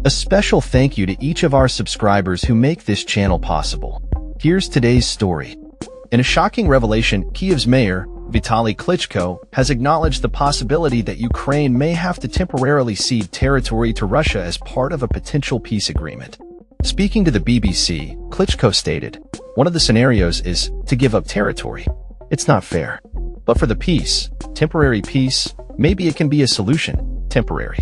A special thank you to each of our subscribers who make this channel possible. Here's today's story. In a shocking revelation, Kyiv's mayor, Vitali Klitschko, has acknowledged the possibility that Ukraine may have to temporarily cede territory to Russia as part of a potential peace agreement. Speaking to the BBC, Klitschko stated, "One of the scenarios is to give up territory. It's not fair. But for the peace, temporary peace, maybe it can be a solution, temporary."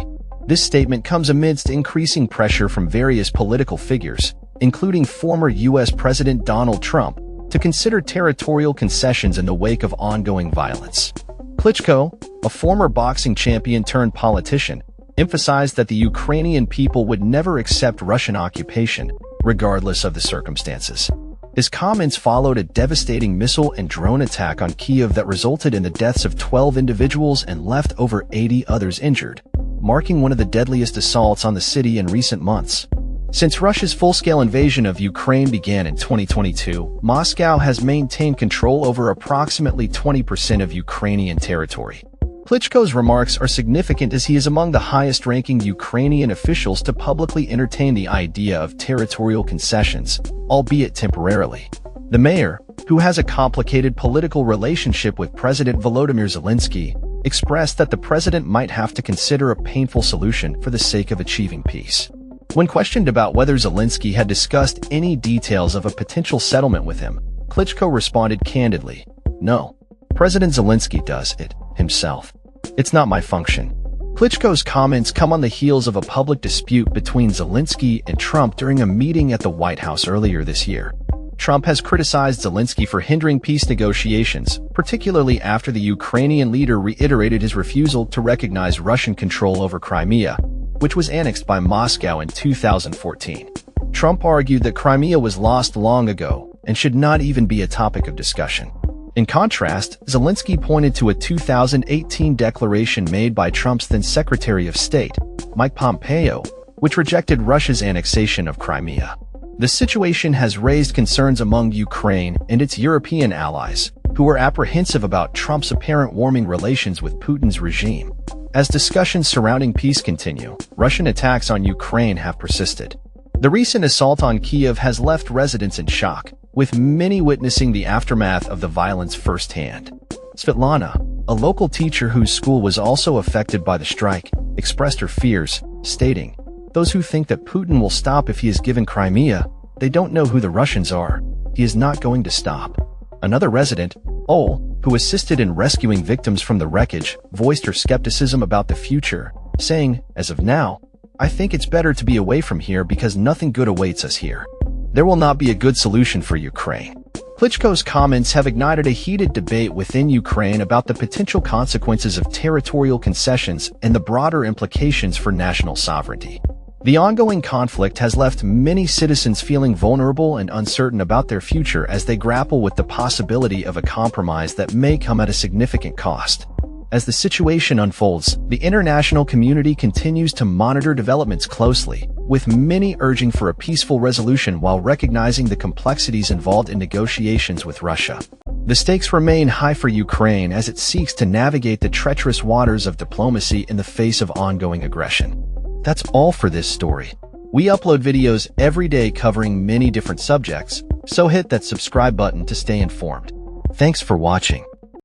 This statement comes amidst increasing pressure from various political figures, including former U.S. President Donald Trump, to consider territorial concessions in the wake of ongoing violence. Klitschko, a former boxing champion turned politician, emphasized that the Ukrainian people would never accept Russian occupation, regardless of the circumstances. His comments followed a devastating missile and drone attack on Kyiv that resulted in the deaths of 12 individuals and left over 80 others injured, marking one of the deadliest assaults on the city in recent months. Since Russia's full-scale invasion of Ukraine began in 2022, Moscow has maintained control over approximately 20% of Ukrainian territory. Klitschko's remarks are significant as he is among the highest-ranking Ukrainian officials to publicly entertain the idea of territorial concessions, albeit temporarily. The mayor, who has a complicated political relationship with President Volodymyr Zelensky, expressed that the president might have to consider a painful solution for the sake of achieving peace. When questioned about whether Zelensky had discussed any details of a potential settlement with him, Klitschko responded candidly, "No. President Zelensky does it himself. It's not my function." Klitschko's comments come on the heels of a public dispute between Zelensky and Trump during a meeting at the White House earlier this year. Trump has criticized Zelensky for hindering peace negotiations, particularly after the Ukrainian leader reiterated his refusal to recognize Russian control over Crimea, which was annexed by Moscow in 2014. Trump argued that Crimea was lost long ago and should not even be a topic of discussion. In contrast, Zelensky pointed to a 2018 declaration made by Trump's then Secretary of State, Mike Pompeo, which rejected Russia's annexation of Crimea. The situation has raised concerns among Ukraine and its European allies, who are apprehensive about Trump's apparent warming relations with Putin's regime. As discussions surrounding peace continue, Russian attacks on Ukraine have persisted. The recent assault on Kyiv has left residents in shock, with many witnessing the aftermath of the violence firsthand. Svetlana, a local teacher whose school was also affected by the strike, expressed her fears, stating, "Those who think that Putin will stop if he is given Crimea, they don't know who the Russians are. He is not going to stop." Another resident, Ol, who assisted in rescuing victims from the wreckage, voiced her skepticism about the future, saying, "As of now, I think it's better to be away from here because nothing good awaits us here. There will not be a good solution for Ukraine." Klitschko's comments have ignited a heated debate within Ukraine about the potential consequences of territorial concessions and the broader implications for national sovereignty. The ongoing conflict has left many citizens feeling vulnerable and uncertain about their future as they grapple with the possibility of a compromise that may come at a significant cost. As the situation unfolds, the international community continues to monitor developments closely, with many urging for a peaceful resolution while recognizing the complexities involved in negotiations with Russia. The stakes remain high for Ukraine as it seeks to navigate the treacherous waters of diplomacy in the face of ongoing aggression. That's all for this story. We upload videos every day covering many different subjects, so hit that subscribe button to stay informed. Thanks for watching.